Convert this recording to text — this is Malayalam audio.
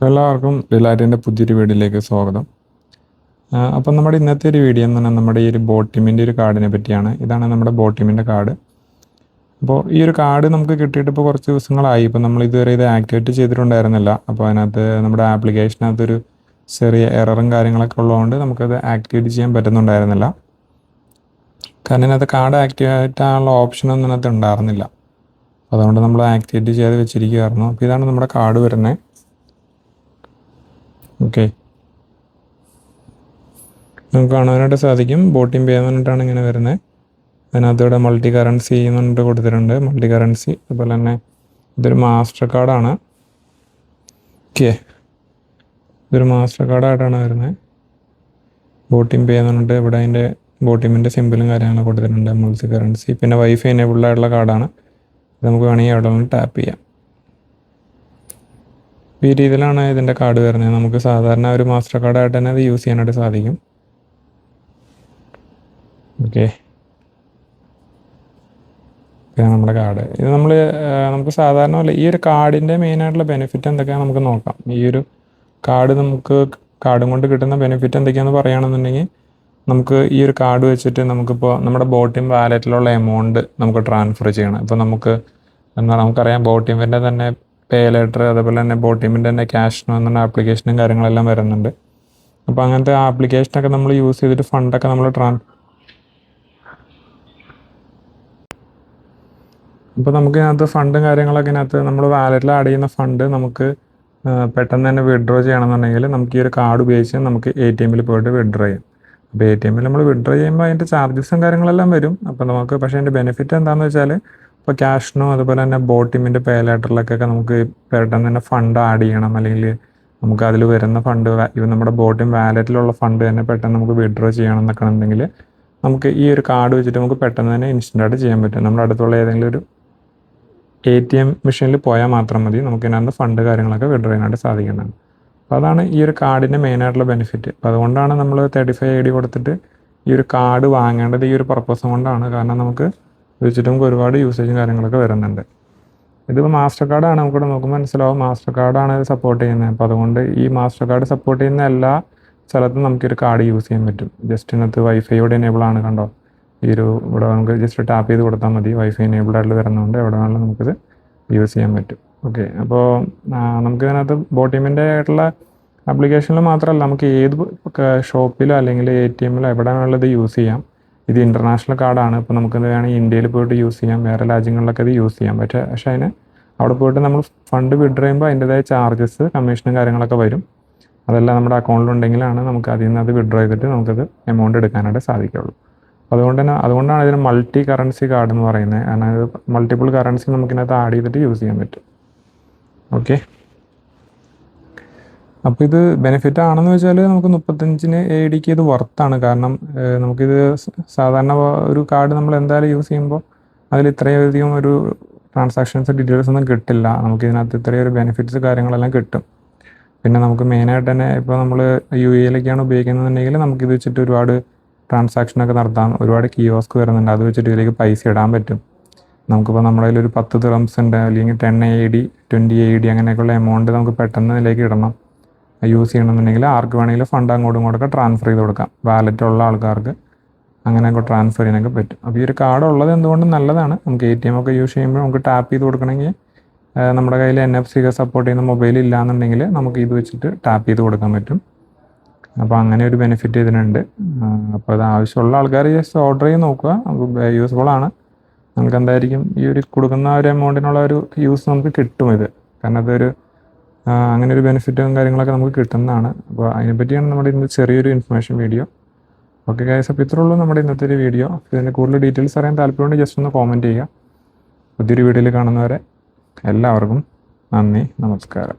എല്ലാവർക്കും ഡിലൈറ്റിൻ്റെ പുതിയൊരു വീഡിയോയിലേക്ക് സ്വാഗതം. അപ്പം നമ്മുടെ ഇന്നത്തെ ഒരു വീഡിയോ എന്ന് പറഞ്ഞാൽ നമ്മുടെ ഈ ഒരു ബോട്ടിമിൻ്റെ ഒരു കാർഡിനെ പറ്റിയാണ്. ഇതാണ് നമ്മുടെ ബോട്ടിമിൻ്റെ കാർഡ്. അപ്പോൾ ഈ ഒരു കാർഡ് നമുക്ക് കിട്ടിയിട്ട് ഇപ്പോൾ കുറച്ച് ദിവസങ്ങളായി. ഇപ്പോൾ നമ്മൾ ഇതുവരെ ഇത് ആക്ടിവേറ്റ് ചെയ്തിട്ടുണ്ടായിരുന്നില്ല. അപ്പോൾ അതിനകത്ത് നമ്മുടെ ആപ്ലിക്കേഷനകത്തൊരു ചെറിയ എററും കാര്യങ്ങളൊക്കെ ഉള്ളതുകൊണ്ട് നമുക്കത് ആക്ടിവേറ്റ് ചെയ്യാൻ പറ്റുന്നുണ്ടായിരുന്നില്ല. കാരണം ഇതിനകത്ത് കാർഡ് ആക്ടിവേറ്റ് ആകാനുള്ള ഓപ്ഷനൊന്നും ഇതിനകത്ത് ഉണ്ടായിരുന്നില്ല. അതുകൊണ്ട് നമ്മൾ ആക്ടിവേറ്റ് ചെയ്ത് വെച്ചിരിക്കുകയായിരുന്നു. അപ്പോൾ ഇതാണ് നമ്മുടെ കാർഡ് വരുന്നത്. ഓക്കെ, നമുക്ക് കാണാനായിട്ട് സാധിക്കും. ബോട്ടിം പേ എന്ന് പറഞ്ഞിട്ടാണ് ഇങ്ങനെ വരുന്നത്. അതിനകത്ത് ഇവിടെ മൾട്ടി കറൻസി എന്ന് പറഞ്ഞിട്ട് കൊടുത്തിട്ടുണ്ട്. മൾട്ടി കറൻസി, അതുപോലെ തന്നെ ഇതൊരു മാസ്റ്റർ കാർഡാണ്. ഓക്കെ, ഇതൊരു മാസ്റ്റർ കാർഡായിട്ടാണ് വരുന്നത്. ബോട്ടിം പേ എന്ന് പറഞ്ഞിട്ട് ഇവിടെ അതിൻ്റെ ബോട്ടിമിൻ്റെ സിമ്പിളും കാര്യങ്ങളൊക്കെ കൊടുത്തിട്ടുണ്ട്. മൾട്ടി കറൻസി, പിന്നെ വൈഫൈ എനേബിൾഡ് ആയിട്ടുള്ള കാർഡാണ്. നമുക്ക് വേണമെങ്കിൽ അവിടെ നിന്ന് ടാപ്പ് ചെയ്യാം. ഈ രീതിയിലാണ് ഇതിൻ്റെ കാർഡ് വരുന്നത്. നമുക്ക് സാധാരണ ഒരു മാസ്റ്റർ കാർഡായിട്ട് തന്നെ അത് യൂസ് ചെയ്യാനായിട്ട് സാധിക്കും. ഓക്കെ, ഇതാണ് നമ്മുടെ കാർഡ്. ഇത് നമുക്ക് സാധാരണ ഈ ഒരു കാർഡിൻ്റെ മെയിനായിട്ടുള്ള ബെനിഫിറ്റ് എന്തൊക്കെയാണെന്ന് നമുക്ക് നോക്കാം. ഈ ഒരു കാർഡ് കാർഡും കൊണ്ട് കിട്ടുന്ന ബെനിഫിറ്റ് എന്തൊക്കെയാണെന്ന് പറയുകയാണെന്നുണ്ടെങ്കിൽ, നമുക്ക് ഈ ഒരു കാർഡ് വെച്ചിട്ട് നമുക്കിപ്പോൾ നമ്മുടെ ബോട്ടിം വാലറ്റിലുള്ള എമൗണ്ട് നമുക്ക് ട്രാൻസ്ഫർ ചെയ്യണം. ഇപ്പോൾ നമുക്കറിയാം ബോട്ടിമിൻ്റെ തന്നെ പേ ലെറ്റർ, അതുപോലെ തന്നെ ബോട്ടിമിൻ്റെ തന്നെ ക്യാഷ് എന്ന ആപ്ലിക്കേഷനും കാര്യങ്ങളെല്ലാം വരുന്നുണ്ട്. അപ്പോൾ അങ്ങനത്തെ ആപ്ലിക്കേഷനൊക്കെ നമ്മൾ യൂസ് ചെയ്തിട്ട് ഫണ്ടൊക്കെ നമ്മൾ അപ്പോൾ നമുക്ക് ഇതിനകത്ത് ഫണ്ടും കാര്യങ്ങളൊക്കെ ഇതിനകത്ത് നമ്മൾ വാലറ്റിൽ ആഡ് ചെയ്യുന്ന ഫണ്ട് നമുക്ക് പെട്ടെന്ന് തന്നെ വിഡ്രോ ചെയ്യണമെന്നുണ്ടെങ്കിൽ നമുക്ക് ഈ ഒരു കാർഡ് ഉപയോഗിച്ച് നമുക്ക് ATM പോയിട്ട് വിഡ്രോ ചെയ്യാം. അപ്പോൾ ATM നമ്മൾ വിഡ്രോ ചെയ്യുമ്പോൾ അതിൻ്റെ ചാർജസും കാര്യങ്ങളെല്ലാം വരും. അപ്പോൾ പക്ഷേ അതിൻ്റെ ബെനിഫിറ്റ് എന്താണെന്ന് വെച്ചാൽ, ഇപ്പോൾ ക്യാഷിനോ അതുപോലെ തന്നെ ബോട്ടിമിൻ്റെ പേ ലെറ്ററിലൊക്കെ നമുക്ക് പെട്ടെന്ന് തന്നെ ഫണ്ട് ആഡ് ചെയ്യണം, അല്ലെങ്കിൽ നമുക്ക് അതിൽ വരുന്ന ഫണ്ട് ഇവ നമ്മുടെ ബോട്ടിം വാലറ്റിലുള്ള ഫണ്ട് തന്നെ പെട്ടെന്ന് നമുക്ക് വിഡ്രോ ചെയ്യണം എന്നൊക്കെ ഉണ്ടെങ്കിൽ നമുക്ക് ഈ ഒരു കാർഡ് വെച്ചിട്ട് നമുക്ക് പെട്ടെന്ന് തന്നെ ഇൻസ്റ്റൻ്റായിട്ട് ചെയ്യാൻ പറ്റും. നമ്മുടെ അടുത്തുള്ള ഏതെങ്കിലും ഒരു ATM മെഷീനിൽ പോയാൽ മാത്രം മതി നമുക്ക് ഇതിനകത്ത് ഫണ്ട് കാര്യങ്ങളൊക്കെ വിഡ്രോ ചെയ്യാനായിട്ട് സാധിക്കുന്നതാണ്. അപ്പോൾ അതാണ് ഈ ഒരു കാർഡിൻ്റെ മെയിനായിട്ടുള്ള ബെനിഫിറ്റ്. അപ്പോൾ അതുകൊണ്ടാണ് നമ്മൾ 35 ID കൊടുത്തിട്ട് ഈ ഒരു കാർഡ് വാങ്ങേണ്ടത്. ഈ ഒരു പർപ്പസ് കൊണ്ടാണ്. കാരണം നമുക്ക് വെച്ചിട്ട് നമുക്ക് ഒരുപാട് യൂസേജും കാര്യങ്ങളൊക്കെ വരുന്നുണ്ട്. ഇതിപ്പോൾ മാസ്റ്റർ കാർഡാണ്. നമുക്കിവിടെ നോക്കുമ്പോൾ മനസ്സിലാവും മാസ്റ്റർ കാർഡാണ് ഇത് സപ്പോർട്ട് ചെയ്യുന്നത്. അപ്പോൾ അതുകൊണ്ട് ഈ മാസ്റ്റർ കാർഡ് സപ്പോർട്ട് ചെയ്യുന്ന എല്ലാ സ്ഥലത്തും നമുക്കൊരു കാർഡ് യൂസ് ചെയ്യാൻ പറ്റും. ജസ്റ്റ് ഇതിനകത്ത് വൈഫൈയോടെ എനേബിൾ ആണ്. കണ്ടോ, ഇവിടെ നമുക്ക് ജസ്റ്റ് ടാപ്പ് ചെയ്ത് കൊടുത്താൽ മതി. വൈഫൈ എനേബിൾഡ് ആയിട്ട് വരുന്നതുകൊണ്ട് എവിടെ വേണമെങ്കിലും നമുക്കിത് യൂസ് ചെയ്യാൻ പറ്റും. ഓക്കെ, അപ്പോൾ നമുക്കിതിനകത്ത് ബോട്ടിമിൻ്റെ ആയിട്ടുള്ള ആപ്ലിക്കേഷനിൽ മാത്രമല്ല, നമുക്ക് ഏത് ഷോപ്പിലോ അല്ലെങ്കിൽ ATMലോ എവിടെ വേണമെങ്കിലും ഇത് യൂസ് ചെയ്യാം. ഇത് ഇൻ്റർനാഷണൽ കാർഡാണ്. ഇപ്പോൾ നമുക്കിത് വേണമെങ്കിൽ ഇന്ത്യയിൽ പോയിട്ട് യൂസ് ചെയ്യാം, വേറെ രാജ്യങ്ങളിലൊക്കെ ഇത് യൂസ് ചെയ്യാം. പക്ഷേ അതിന് അവിടെ പോയിട്ട് നമ്മൾ ഫണ്ട് വിഡ്രോ ചെയ്യുമ്പോൾ അതിൻ്റെതായ ചാർജസ്, കമ്മീഷനും കാര്യങ്ങളൊക്കെ വരും. അതെല്ലാം നമ്മുടെ അക്കൗണ്ടിലുണ്ടെങ്കിലാണ് നമുക്ക് അതിൽ നിന്ന് അത് വിഡ്രോ ചെയ്തിട്ട് നമുക്കത് എമൗണ്ട് എടുക്കാനായിട്ട് സാധിക്കുള്ളൂ. അതുകൊണ്ടാണ് ഇതിന് മൾട്ടി കറൻസി കാർഡ് എന്ന് പറയുന്നത്. കാരണം ഇത് മൾട്ടിപ്പിൾ കറൻസി നമുക്കിതിനകത്ത് ആഡ് ചെയ്തിട്ട് യൂസ് ചെയ്യാൻ പറ്റും. ഓക്കെ, അപ്പോൾ ഇത് ബെനിഫിറ്റ് ആണെന്ന് വെച്ചാൽ നമുക്ക് 35 ADക്ക് ഇത് വർത്താണ്. കാരണം നമുക്കിത് സാധാരണ ഒരു കാർഡ് നമ്മൾ എന്തായാലും യൂസ് ചെയ്യുമ്പോൾ അതിൽ ഇത്രയധികം ഒരു ട്രാൻസാക്ഷൻസ് ഡീറ്റെയിൽസ് ഒന്നും കിട്ടില്ല. നമുക്കിതിനകത്ത് ഇത്രയും ഒരു ബെനിഫിറ്റ്സ് കാര്യങ്ങളെല്ലാം കിട്ടും. പിന്നെ നമുക്ക് മെയിനായിട്ട് തന്നെ ഇപ്പോൾ നമ്മൾ UAEയിലേക്കാണ് ഉപയോഗിക്കുന്നതെന്നുണ്ടെങ്കിൽ നമുക്കിത് വെച്ചിട്ട് ഒരുപാട് ട്രാൻസാക്ഷനൊക്കെ നടത്താം. ഒരുപാട് കിയോസ്ക് വരുന്നുണ്ട്. അത് വെച്ചിട്ട് ഇതിലേക്ക് പൈസ ഇടാൻ പറ്റും. നമുക്കിപ്പോൾ നമ്മുടെ കയ്യിൽ ഒരു 10 ദിർഹംസ് ഉണ്ട്, അല്ലെങ്കിൽ 10 AD 20 AD അങ്ങനെയൊക്കെയുള്ള എമൗണ്ട് നമുക്ക് പെട്ടെന്ന് ഇതിലേക്ക് ഇടണം, യൂസ് ചെയ്യണമെന്നുണ്ടെങ്കിൽ ആർക്ക് വേണമെങ്കിലും ഫണ്ട് അങ്ങോട്ടും ഇങ്ങോട്ടൊക്കെ ട്രാൻസ്ഫർ ചെയ്ത് കൊടുക്കാം. വാലറ്റുള്ള ആൾക്കാർക്ക് അങ്ങനെയൊക്കെ ട്രാൻസ്ഫർ ചെയ്യാനൊക്കെ പറ്റും. അപ്പോൾ ഈ ഒരു കാർഡ് ഉള്ളത് എന്തുകൊണ്ടും നല്ലതാണ്. നമുക്ക് ATM ഒക്കെ യൂസ് ചെയ്യുമ്പോൾ നമുക്ക് ടാപ്പ് ചെയ്ത് കൊടുക്കണമെങ്കിൽ നമ്മുടെ കയ്യിൽ NFC ഒക്കെ സപ്പോർട്ട് ചെയ്യുന്ന മൊബൈൽ ഇല്ലയെന്നുണ്ടെങ്കിൽ നമുക്ക് ഇത് വെച്ചിട്ട് ടാപ്പ് ചെയ്ത് കൊടുക്കാൻ പറ്റും. അപ്പോൾ അങ്ങനെ ഒരു ബെനിഫിറ്റ് ഇതിനുണ്ട്. അപ്പോൾ അത് ആവശ്യമുള്ള ആൾക്കാർ ജസ്റ്റ് ഓർഡർ ചെയ്ത് നോക്കുക. നമുക്ക് യൂസ്ഫുൾ ആണ്. നമുക്ക് എന്തായിരിക്കും ഈ ഒരു കൊടുക്കുന്ന ഒരു എമൗണ്ടിനുള്ള ഒരു യൂസ് നമുക്ക് കിട്ടും ഇത്. കാരണം അതൊരു അങ്ങനെ ഒരു ബെനിഫിറ്റും കാര്യങ്ങളൊക്കെ നമുക്ക് കിട്ടുന്നതാണ്. അപ്പോൾ അതിനെപ്പറ്റിയാണ് നമ്മുടെ ഇന്ന് ചെറിയൊരു ഇൻഫർമേഷൻ വീഡിയോ. ഓക്കെ ഗൈസ്, അപ്പോൾ ഇത്രേ ഉള്ളൂ നമ്മുടെ ഇന്നത്തെ ഒരു വീഡിയോ. ഇതിൻ്റെ കൂടുതൽ ഡീറ്റെയിൽസ് അറിയാൻ താല്പര്യമുണ്ടെങ്കിൽ ജസ്റ്റ് ഒന്ന് കോമെൻറ്റ് ചെയ്യുക. പുതിയൊരു വീഡിയോയിൽ കാണുന്നവരെ എല്ലാവർക്കും നന്ദി, നമസ്കാരം.